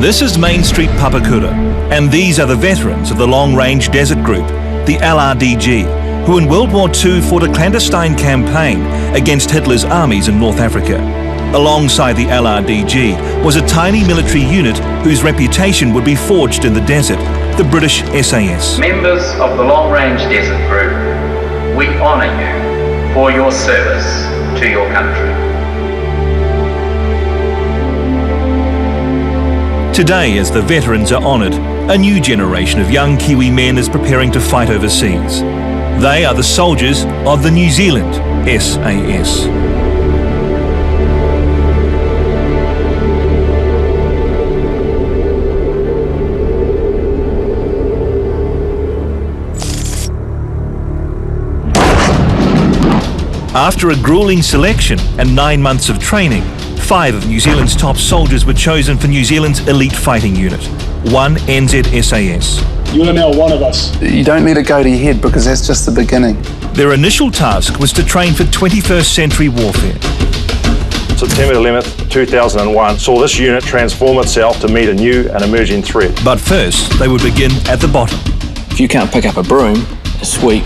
This is Main Street Papakura, and these are the veterans of the Long Range Desert Group, the LRDG, who in World War II fought a clandestine campaign against Hitler's armies in North Africa. Alongside the LRDG was a tiny military unit whose reputation would be forged in the desert, the British SAS. Members of the Long Range Desert Group, we honour you for your service to your country. Today, as the veterans are honoured, a new generation of young Kiwi men is preparing to fight overseas. They are the soldiers of the New Zealand SAS. After a grueling selection and 9 months of training, 5 of New Zealand's top soldiers were chosen for New Zealand's elite fighting unit, 1 NZSAS. You are now one of us. You don't let it go to your head because that's just the beginning. Their initial task was to train for 21st century warfare. September 11th, 2001 saw this unit transform itself to meet a new and emerging threat. But first, they would begin at the bottom. If you can't pick up a broom, a sweep,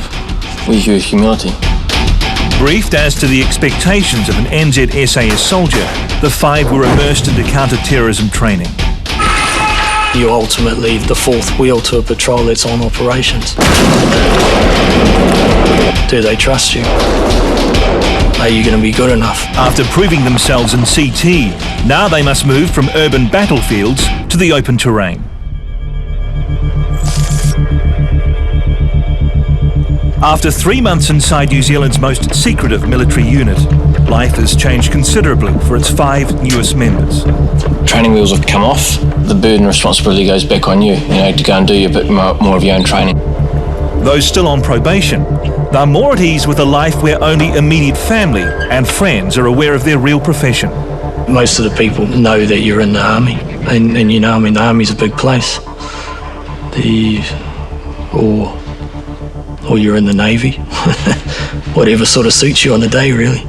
where's your humility? Briefed as to the expectations of an NZSAS soldier, the 5 were immersed into counter-terrorism training. You're ultimately the fourth wheel to a patrol that's on operations. Do they trust you? Are you going to be good enough? After proving themselves in CT, now they must move from urban battlefields to the open terrain. After 3 months inside New Zealand's most secretive military unit, life has changed considerably for its 5 newest members. Training wheels have come off. The burden and responsibility goes back on you, to go and do a bit more of your own training. Those still on probation, they're more at ease with a life where only immediate family and friends are aware of their real profession. Most of the people know that you're in the army, and the army's a big place. Or you're in the Navy. Whatever sort of suits you on the day, really.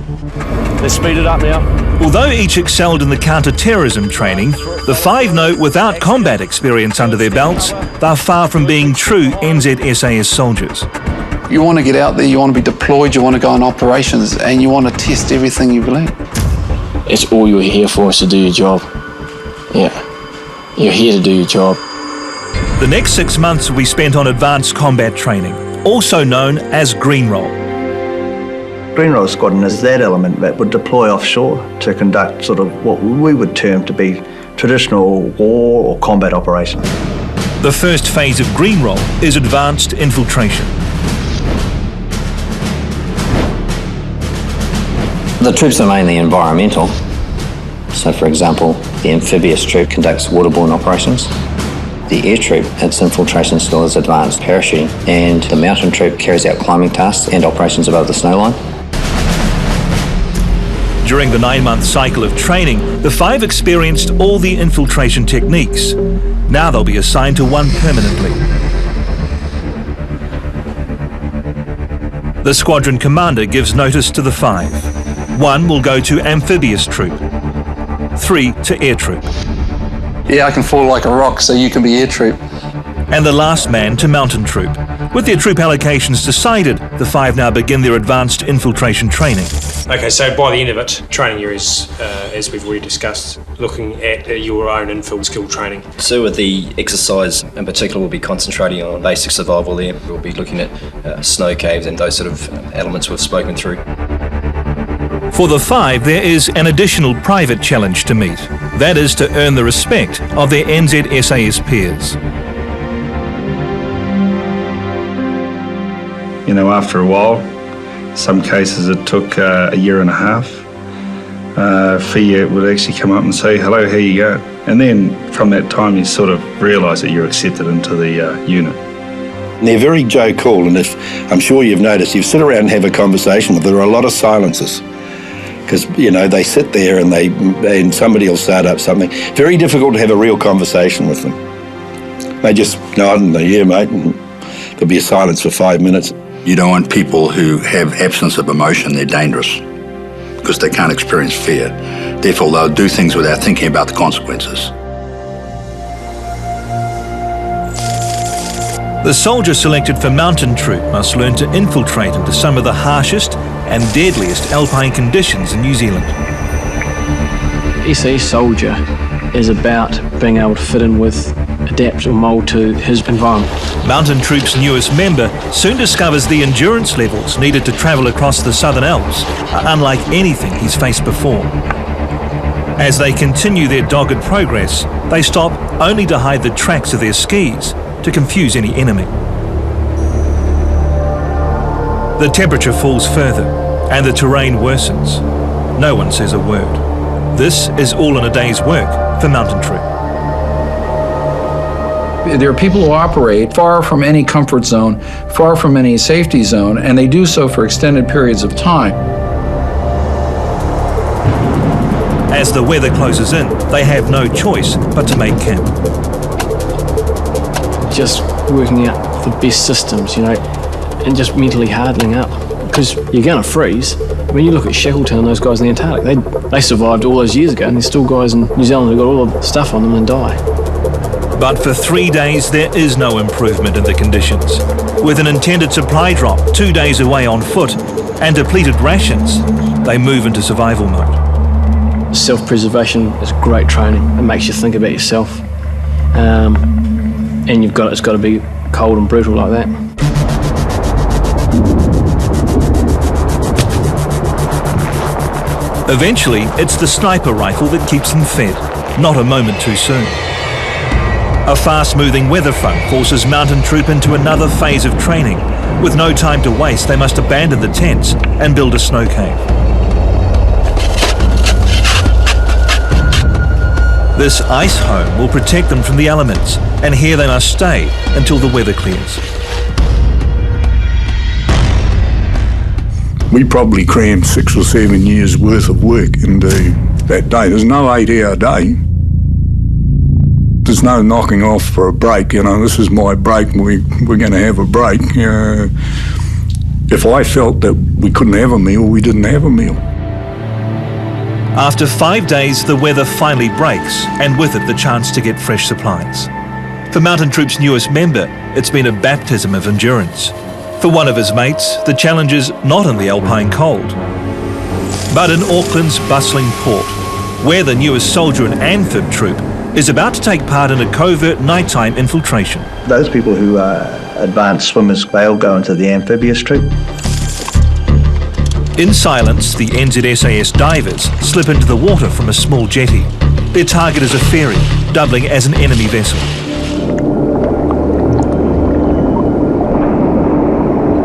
Let's speed it up now. Although each excelled in the counter-terrorism training, the 5 know without combat experience under their belts, they're far from being true NZSAS soldiers. You want to get out there, you want to be deployed, you want to go on operations, and you want to test everything you've learned. It's all you're here for, is to do your job. Yeah, you're here to do your job. The next 6 months will be spent on advanced combat training, also known as Green Roll. Green Roll Squadron is that element that would deploy offshore to conduct sort of what we would term to be traditional war or combat operations. The first phase of Green Roll is advanced infiltration. The troops are mainly environmental. So for example, the amphibious troop conducts waterborne operations. The air troop, its infiltration skill is advanced parachuting, and the mountain troop carries out climbing tasks and operations above the snow line. During the 9-month cycle of training, the 5 experienced all the infiltration techniques. Now they'll be assigned to one permanently. The squadron commander gives notice to the 5. 1 will go to amphibious troop, 3 to air troop. Yeah, I can fall like a rock, so you can be air troop. And the last man to mountain troop. With their troop allocations decided, the 5 now begin their advanced infiltration training. Okay, so by the end of it, training year is, as we've already discussed, looking at your own infill skill training. So with the exercise in particular, we'll be concentrating on basic survival there. We'll be looking at snow caves and those sort of elements we've spoken through. For the 5, there is an additional private challenge to meet. That is to earn the respect of their NZSAS peers. After a while, some cases it took a year and a half. FIA would actually come up and say, hello, how you going? And then from that time you sort of realise that you're accepted into the unit. They're very Joe cool, and I'm sure you've noticed, you sit around and have a conversation with them, there are a lot of silences. Because, they sit there and somebody will start up something. Very difficult to have a real conversation with them. They just nod and they, yeah, mate, and there'll be a silence for 5 minutes. You don't want people who have absence of emotion. They're dangerous because they can't experience fear. Therefore, they'll do things without thinking about the consequences. The soldier selected for Mountain Troop must learn to infiltrate into some of the harshest and deadliest alpine conditions in New Zealand. SAS soldier is about being able to fit in with, adapt or mould to his environment. Mountain Troop's newest member soon discovers the endurance levels needed to travel across the Southern Alps are unlike anything he's faced before. As they continue their dogged progress, they stop only to hide the tracks of their skis to confuse any enemy. The temperature falls further and the terrain worsens. No one says a word. This is all in a day's work for Mountain Troop. There are people who operate far from any comfort zone, far from any safety zone, and they do so for extended periods of time. As the weather closes in, they have no choice but to make camp. Just working out the best systems, and just mentally hardening up. Because you're going to freeze. When you look at Shackleton and those guys in the Antarctic, they survived all those years ago, and there's still guys in New Zealand who've got all the stuff on them and die. But for 3 days, there is no improvement in the conditions. With an intended supply drop 2 days away on foot and depleted rations, they move into survival mode. Self-preservation is great training. It makes you think about yourself. And it's got to be cold and brutal like that. Eventually, it's the sniper rifle that keeps them fed, not a moment too soon. A fast-moving weather front forces Mountain Troop into another phase of training. With no time to waste, they must abandon the tents and build a snow cave. This ice home will protect them from the elements, and here they must stay until the weather clears. We probably crammed 6 or 7 years worth of work into that day. There's no 8-hour day. There's no knocking off for a break. This is my break, we're going to have a break. If I felt that we couldn't have a meal, we didn't have a meal. After 5 days, the weather finally breaks, and with it the chance to get fresh supplies. For Mountain Troop's newest member, it's been a baptism of endurance. For one of his mates, the challenge is not in the alpine cold, but in Auckland's bustling port, where the newest soldier in Amphib Troop is about to take part in a covert nighttime infiltration. Those people who are advanced swimmers, they'll go into the amphibious troop. In silence, the NZSAS divers slip into the water from a small jetty. Their target is a ferry, doubling as an enemy vessel.